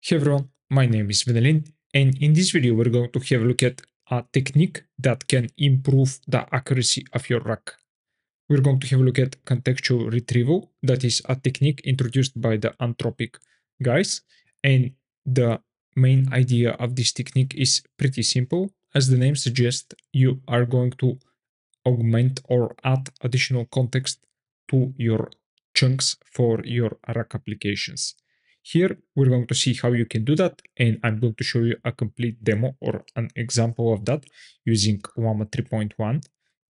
Hey everyone, my name is Venelin, and in this video we're going to have a look at a technique that can improve the accuracy of your RAC. We're going to have a look at contextual retrieval, that is a technique introduced by the Anthropic guys, and the main idea of this technique is pretty simple. As the name suggests, you are going to augment or add additional context to your chunks for your RAC applications. Here, we're going to see how you can do that, and I'm going to show you a complete demo or an example of that using WAMA 3.1,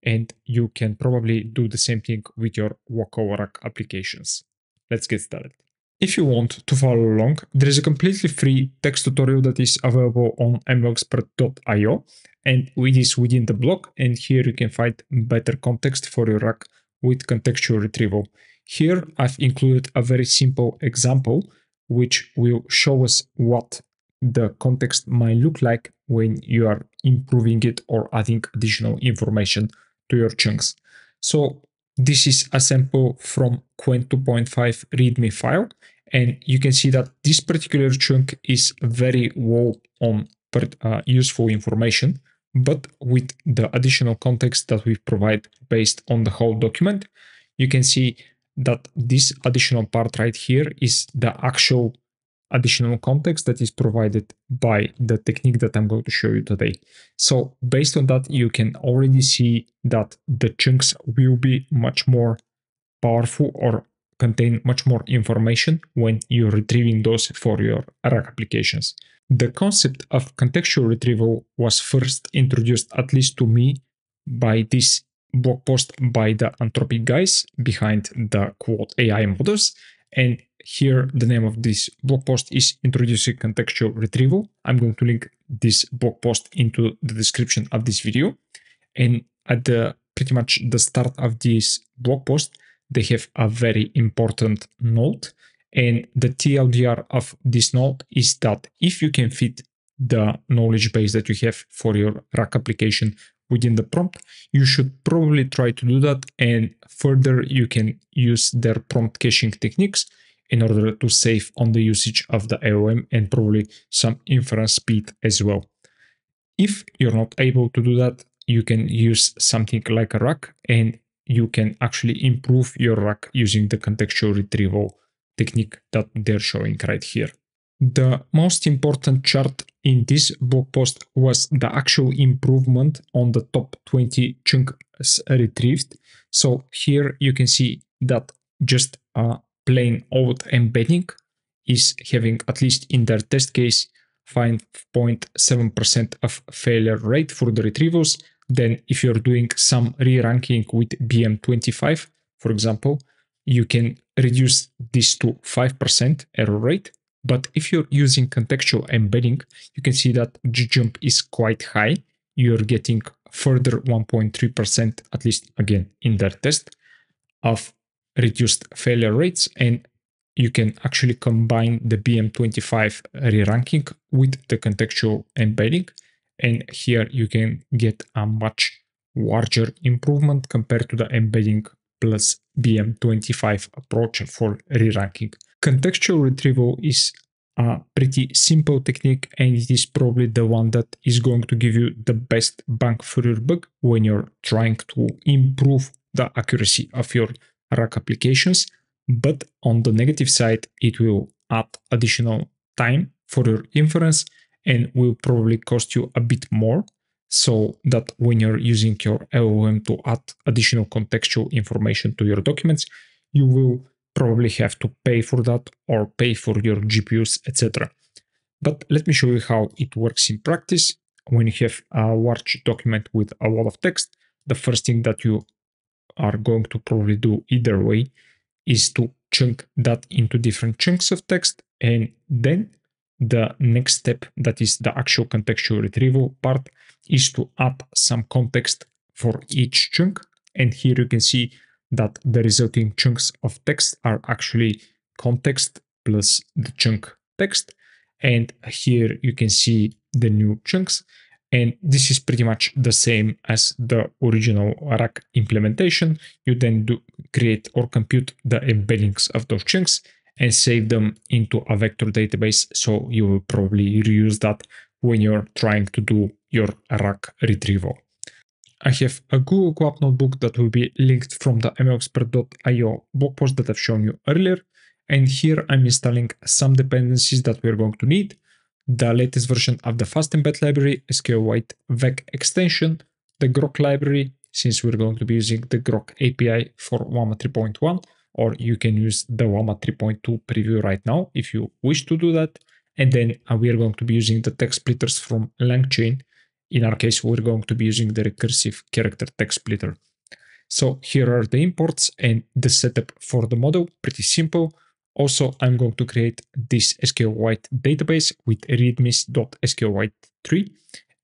and you can probably do the same thing with your Waco RAC applications. Let's get started. If you want to follow along, there is a completely free text tutorial that is available on mlexpert.io, and it is within the blog, and here you can find better context for your RAC with contextual retrieval. Here I've included a very simple example which will show us what the context might look like when you are improving it or adding additional information to your chunks. So this is a sample from Qwen 2.5 README file, and you can see that this particular chunk is very low on useful information, but with the additional context that we provide based on the whole document, you can see that this additional part right here is the actual additional context that is provided by the technique that I'm going to show you today. So based on that, you can already see that the chunks will be much more powerful or contain much more information when you're retrieving those for your RAC applications. The concept of contextual retrieval was first introduced, at least to me, by this blog post by the Anthropic guys behind the quote AI models. And here the name of this blog post is Introducing Contextual Retrieval. I'm going to link this blog post into the description of this video. And at the pretty much the start of this blog post, they have a very important note. And the TLDR of this note is that if you can fit the knowledge base that you have for your RAC application within the prompt, you should probably try to do that. And further, you can use their prompt caching techniques in order to save on the usage of the AOM and probably some inference speed as well. If you're not able to do that, you can use something like a RAC, and you can actually improve your RAC using the contextual retrieval technique that they're showing right here. The most important chart in this blog post was the actual improvement on the top 20 chunks retrieved. So here you can see that just a plain old embedding is having, at least in their test case, 5.7% of failure rate for the retrievals. Then if you're doing some re-ranking with BM25, for example, you can reduce this to 5% error rate. But if you're using contextual embedding, you can see that G-jump is quite high. You're getting further 1.3%, at least again in their test, of reduced failure rates. And you can actually combine the BM25 re-ranking with the contextual embedding. And here you can get a much larger improvement compared to the embedding plus BM25 approach for re-ranking. Contextual retrieval is a pretty simple technique, and it is probably the one that is going to give you the best bang for your buck when you're trying to improve the accuracy of your RAC applications. But on the negative side, it will add additional time for your inference and will probably cost you a bit more, so that when you're using your LLM to add additional contextual information to your documents, you will probably have to pay for that or pay for your GPUs, etc. But let me show you how it works in practice. When you have a large document with a lot of text, the first thing that you are going to probably do either way is to chunk that into different chunks of text, and then the next step, that is the actual contextual retrieval part, is to add some context for each chunk. And here you can see that the resulting chunks of text are actually context plus the chunk text. And here you can see the new chunks. And this is pretty much the same as the original RAC implementation. You then create or compute the embeddings of those chunks, and save them into a vector database. So you will probably reuse that when you're trying to do your RAC retrieval. I have a Google Colab notebook that will be linked from the mlexpert.io blog post that I've shown you earlier. And here I'm installing some dependencies that we're going to need. The latest version of the FastEmbed library, SQLite vec extension, the Grok library, since we're going to be using the Grok API for WAMA 3.1, or you can use the WAMA 3.2 preview right now if you wish to do that. And then we are going to be using the text splitters from LangChain. In our case, we're going to be using the recursive character text splitter. So here are the imports and the setup for the model, pretty simple. Also, I'm going to create this SQLite database with readmes.sqlite3.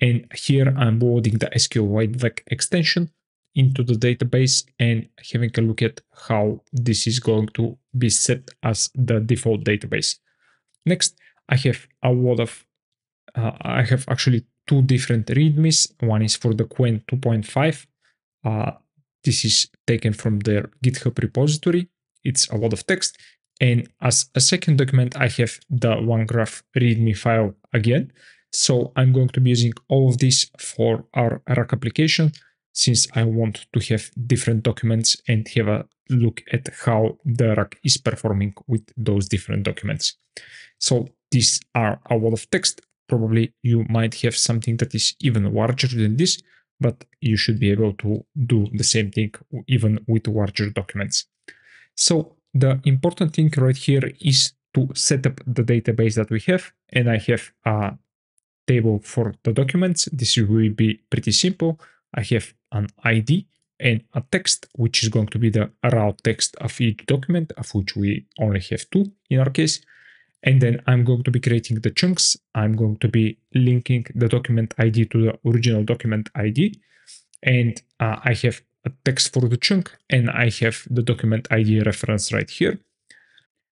And here I'm loading the SQLite vec extension into the database and having a look at how this is going to be set as the default database. Next, I have a lot of I have actually two different readmes. One is for the Qwen 2.5. This is taken from their GitHub repository. It's a lot of text. And as a second document, I have the OneGraph README file again. So I'm going to be using all of this for our RAC application, since I want to have different documents and have a look at how the RAC is performing with those different documents. So these are a lot of text. Probably you might have something that is even larger than this, but you should be able to do the same thing even with larger documents. So the important thing right here is to set up the database that we have, and I have a table for the documents. This will be pretty simple. I have an ID and a text, which is going to be the raw text of each document, of which we only have two in our case. And then I'm going to be creating the chunks. I'm going to be linking the document ID to the original document ID. And I have a text for the chunk, and I have the document ID reference right here.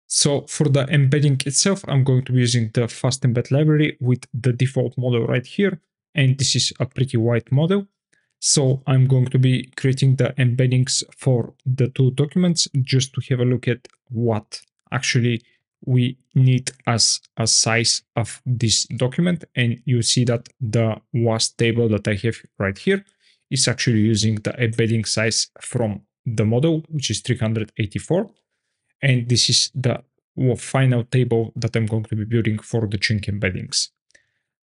So for the embedding itself, I'm going to be using the FastEmbed library with the default model right here. And this is a pretty wide model. So I'm going to be creating the embeddings for the two documents just to have a look at what actually we need as a size of this document. And you see that the WAS table that I have right here is actually using the embedding size from the model, which is 384. And this is the final table that I'm going to be building for the chunk embeddings.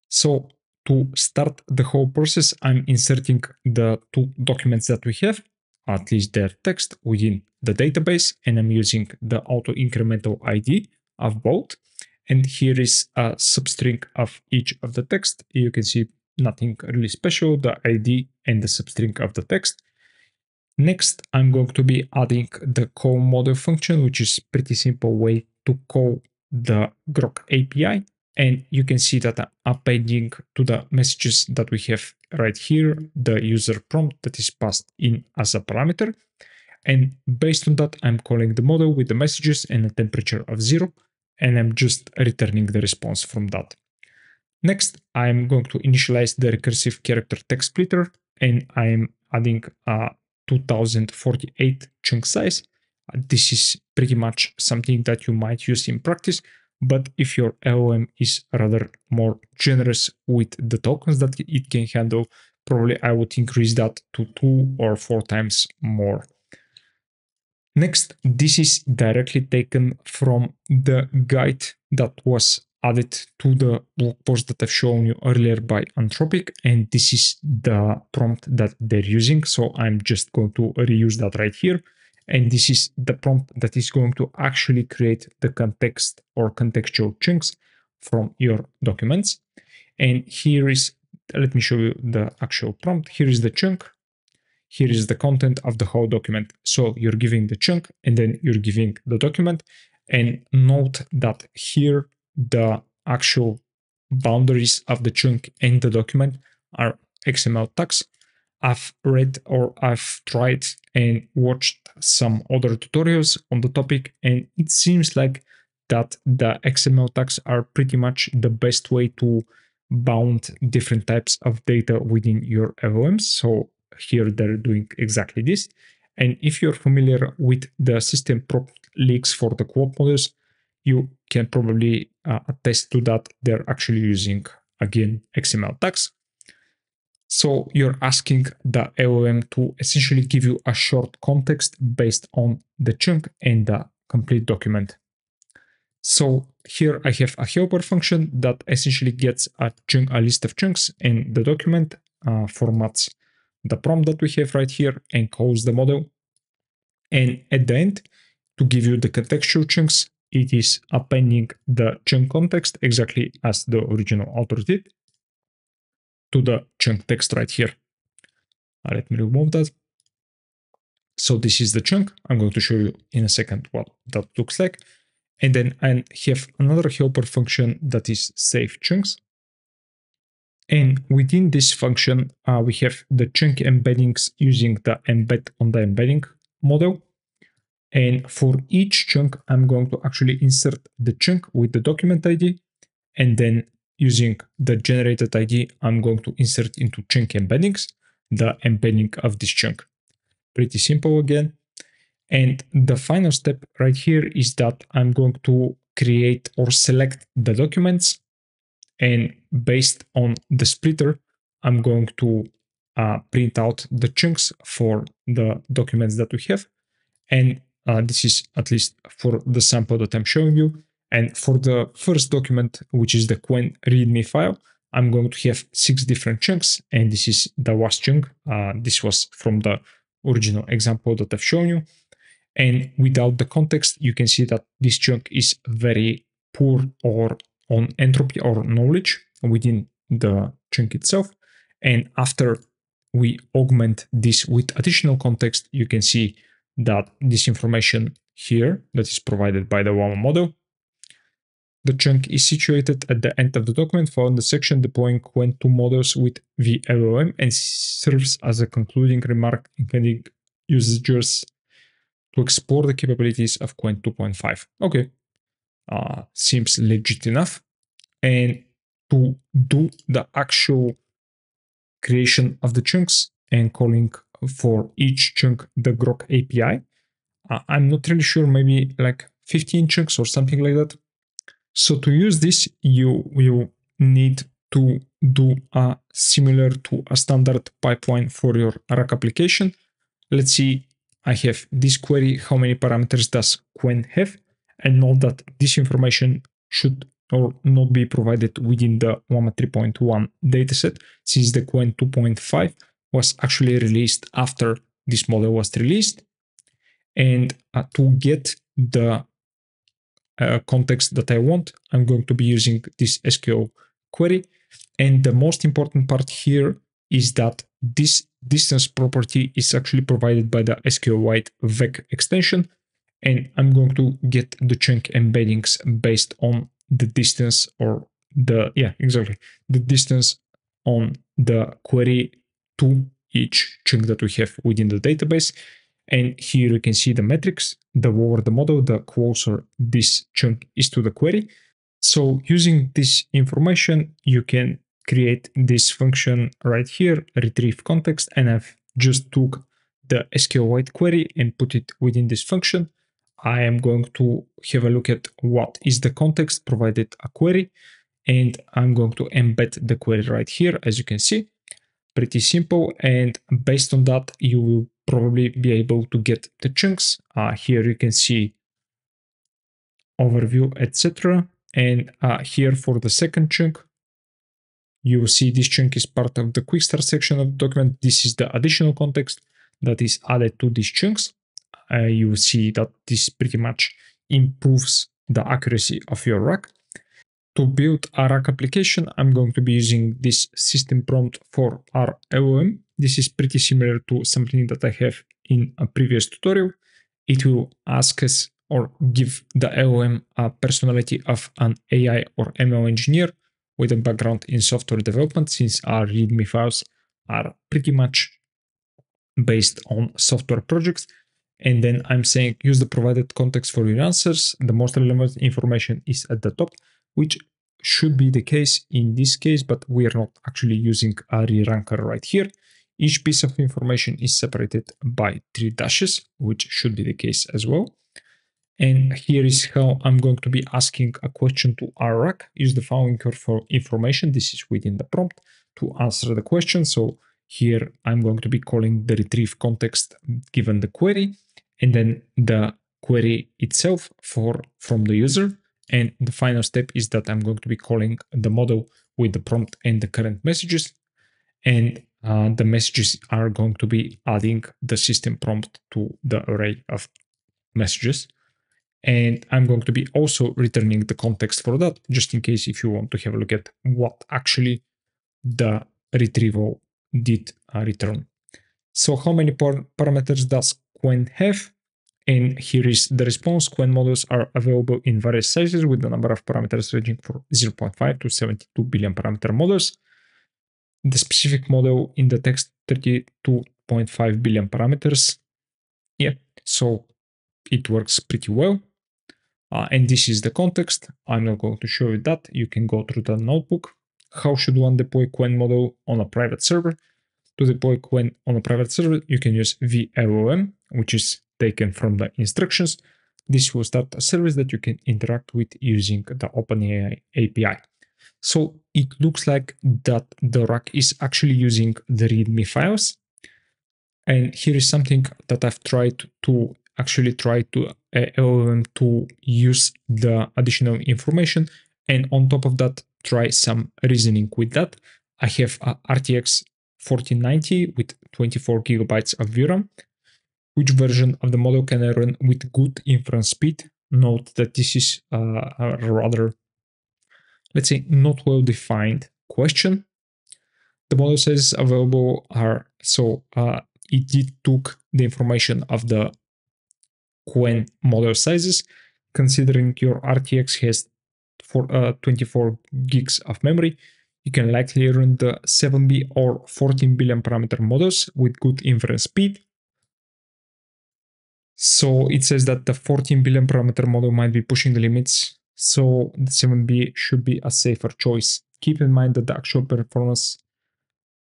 So to start the whole process, I'm inserting the two documents that we have, at least their text, within the database, and I'm using the auto incremental ID of both. And here is a substring of each of the text. You can see nothing really special, the ID and the substring of the text. Next, I'm going to be adding the call model function, which is pretty simple way to call the Grok API. And you can see that I'm appending to the messages that we have right here, the user prompt that is passed in as a parameter. And based on that, I'm calling the model with the messages and a temperature of 0. And I'm just returning the response from that. Next, I'm going to initialize the recursive character text splitter, and I'm adding a 2048 chunk size. This is pretty much something that you might use in practice, but if your LLM is rather more generous with the tokens that it can handle, probably I would increase that to 2 or 4 times more. Next, this is directly taken from the guide that was added to the blog post that I've shown you earlier by Anthropic, and this is the prompt that they're using. So I'm just going to reuse that right here. And this is the prompt that is going to actually create the context or contextual chunks from your documents. And here is, let me show you the actual prompt. Here is the chunk. Here is the content of the whole document. So you're giving the chunk and then you're giving the document. And note that here the actual boundaries of the chunk and the document are XML tags. I've read or I've tried and watched some other tutorials on the topic, and it seems like that the XML tags are pretty much the best way to bound different types of data within your LLMs. So here they're doing exactly this. And if you're familiar with the system prompt leaks for the quote models, you can probably attest to that. They're actually using, again, XML tags. So you're asking the LLM to essentially give you a short context based on the chunk and the complete document. So here I have a helper function that essentially gets a list of chunks, and the document formats the prompt that we have right here and calls the model. And at the end, to give you the contextual chunks, it is appending the chunk context exactly as the original author did to the chunk text right here. Let me remove that. So this is the chunk. I'm going to show you in a second what that looks like. And then I have another helper function that is save chunks. And within this function, we have the chunk embeddings using the embed on the embedding model. And for each chunk, I'm going to actually insert the chunk with the document ID. And then using the generated ID, I'm going to insert into chunk embeddings the embedding of this chunk. Pretty simple again. And the final step right here is that I'm going to create or select the documents. And based on the splitter, I'm going to print out the chunks for the documents that we have. And this is at least for the sample that I'm showing you. And for the first document, which is the Qwen README file, I'm going to have 6 different chunks. And this is the WAS chunk. This was from the original example that I've shown you. And without the context, you can see that this chunk is very poor or on entropy or knowledge within the chunk itself. And after we augment this with additional context, you can see that this information here that is provided by the WAMA model. The chunk is situated at the end of the document found the section deploying Qwen 2 models with VLLM and serves as a concluding remark encouraging users to explore the capabilities of Qwen 2.5. Okay, seems legit enough. And to do the actual creation of the chunks and calling for each chunk the Grok API, I'm not really sure, maybe like 15 chunks or something like that. So to use this, you will need to do a similar to a standard pipeline for your RAG application. Let's see, I have this query, how many parameters does Qwen have? And note that this information should or not be provided within the WAMA 3.1 dataset, since the Qwen 2.5 was actually released after this model was released. And to get the context that I want, I'm going to be using this SQL query. And the most important part here is that this distance property is actually provided by the SQLite vec extension. And I'm going to get the chunk embeddings based on the distance or the distance on the query to each chunk that we have within the database. And here you can see the metrics. The lower the model, the closer this chunk is to the query. So using this information, you can create this function right here, retrieve context, and I've just took the SQLite query and put it within this function. I am going to have a look at what is the context provided a query, and I'm going to embed the query right here, as you can see. Pretty simple, and based on that, you will probably be able to get the chunks. Here you can see overview, etc. And here for the second chunk, you will see this chunk is part of the quick start section of the document. This is the additional context that is added to these chunks. You will see that this pretty much improves the accuracy of your RAG. To build a RAG application, I'm going to be using this system prompt for RLM. This is pretty similar to something that I have in a previous tutorial. It will ask us or give the LLM a personality of an AI or ML engineer with a background in software development, since our README files are pretty much based on software projects. And then I'm saying use the provided context for your answers. The most relevant information is at the top, which should be the case in this case, but we are not actually using a re-ranker right here. Each piece of information is separated by 3 dashes, which should be the case as well. And here is how I'm going to be asking a question to our RAC. Use the following for information. This is within the prompt to answer the question. So here I'm going to be calling the retrieve context given the query, and then the query itself from the user. And the final step is that I'm going to be calling the model with the prompt and the current messages. And the messages are going to be adding the system prompt to the array of messages. And I'm going to be also returning the context for that, just in case if you want to have a look at what actually the retrieval did return. So how many parameters does Qwen have? And here is the response. Qwen models are available in various sizes with the number of parameters ranging from 0.5 to 72 billion parameter models. The specific model in the text 32.5 billion parameters. Yeah, so it works pretty well. And this is the context. I'm not going to show you that. You can go through the notebook. How should one deploy Qwen model on a private server? To deploy Qwen on a private server, you can use VLOM, which is taken from the instructions. This will start a service that you can interact with using the OpenAI API. So it looks like that the RAC is actually using the README files. And here is something that I've tried to LLM to use the additional information, and on top of that try some reasoning with that. I have a RTX 4090 with 24 gigabytes of VRAM. Which version of the model can I run with good inference speed? Note that this is a rather, let's say, not well defined question. The model sizes available are it did took the information of the Qwen model sizes. Considering your RTX has 24 gigs of memory, you can likely run the 7B or 14 billion parameter models with good inference speed. So it says that the 14 billion parameter model might be pushing the limits, so the 7B should be a safer choice. Keep in mind that the actual performance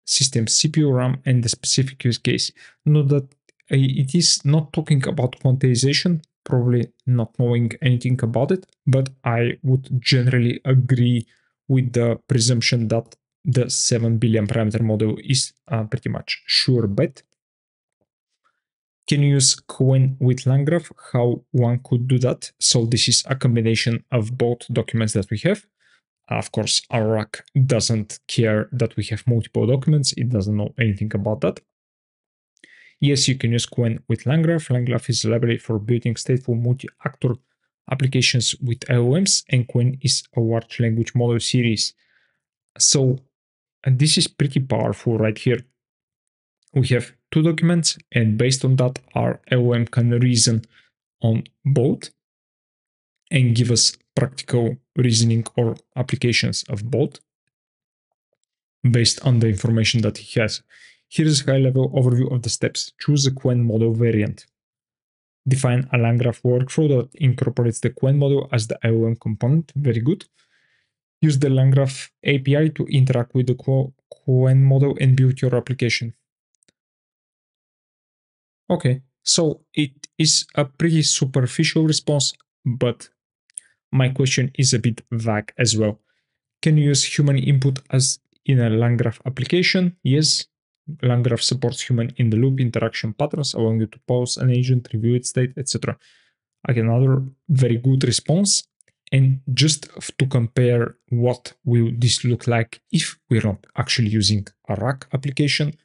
system, CPU, RAM, and the specific use case. Note that it is not talking about quantization, probably not knowing anything about it, but I would generally agree with the presumption that the 7 billion parameter model is a pretty much sure bet. Can you use Qwen with LangGraph? How one could do that? So this is a combination of both documents that we have. Of course, our RAC doesn't care that we have multiple documents. It doesn't know anything about that. Yes, you can use Qwen with LangGraph. LangGraph is a library for building stateful multi-actor applications with LLMs, and Qwen is a large language model series. So this is pretty powerful right here. We have two documents, and based on that, our LLM can reason on both and give us practical reasoning or applications of both based on the information that he has. Here's a high-level overview of the steps. Choose a Qwen model variant. Define a LangGraph workflow that incorporates the Qwen model as the LLM component. Very good. Use the LangGraph API to interact with the Qwen model and build your application. Okay, so it is a pretty superficial response, but my question is a bit vague as well. Can you use human input as in a LangGraph application? Yes. LangGraph supports human-in-the-loop interaction patterns, allowing you to pause an agent, review its state, etc. Again, another very good response. And just to compare what will this look like if we're not actually using a RAC application,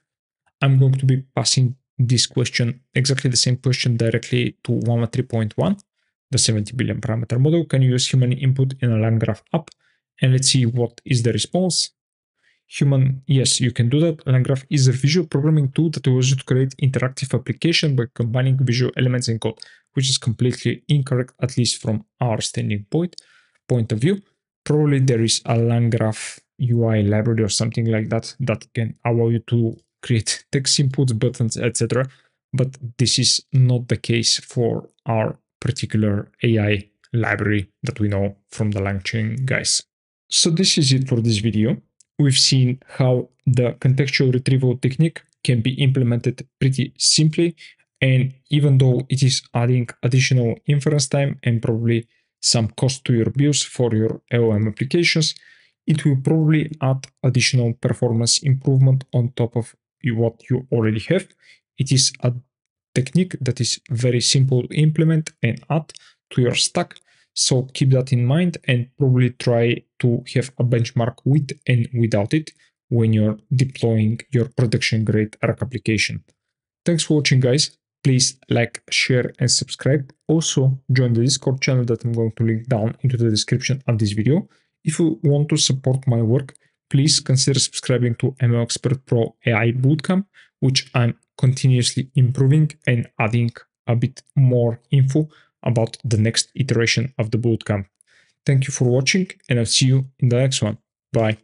I'm going to be passing this question, exactly the same question, directly to 113.1, the 70 billion parameter model. Can you use human input in a LangGraph app? And let's see what is the response. Human, yes, you can do that. LangGraph is a visual programming tool that allows you to create interactive application by combining visual elements in code, which is completely incorrect, at least from our standing point of view. Probably there is a LangGraph UI library or something like that that can allow you to create text inputs, buttons, etc. But this is not the case for our particular AI library that we know from the LangChain guys. So this is it for this video. We've seen how the contextual retrieval technique can be implemented pretty simply And even though it is adding additional inference time and probably some cost to your bills for your LLM applications, it will probably add additional performance improvement on top of what you already have. It is a technique that is very simple to implement and add to your stack. So keep that in mind and probably try to have a benchmark with and without it when you're deploying your production grade RAG application. Thanks for watching, guys. Please like, share, and subscribe. Also, join the Discord channel that I'm going to link down into the description of this video. If you want to support my work, please consider subscribing to ML Expert Pro AI Bootcamp, which I'm continuously improving and adding a bit more info about the next iteration of the bootcamp. Thank you for watching, and I'll see you in the next one. Bye.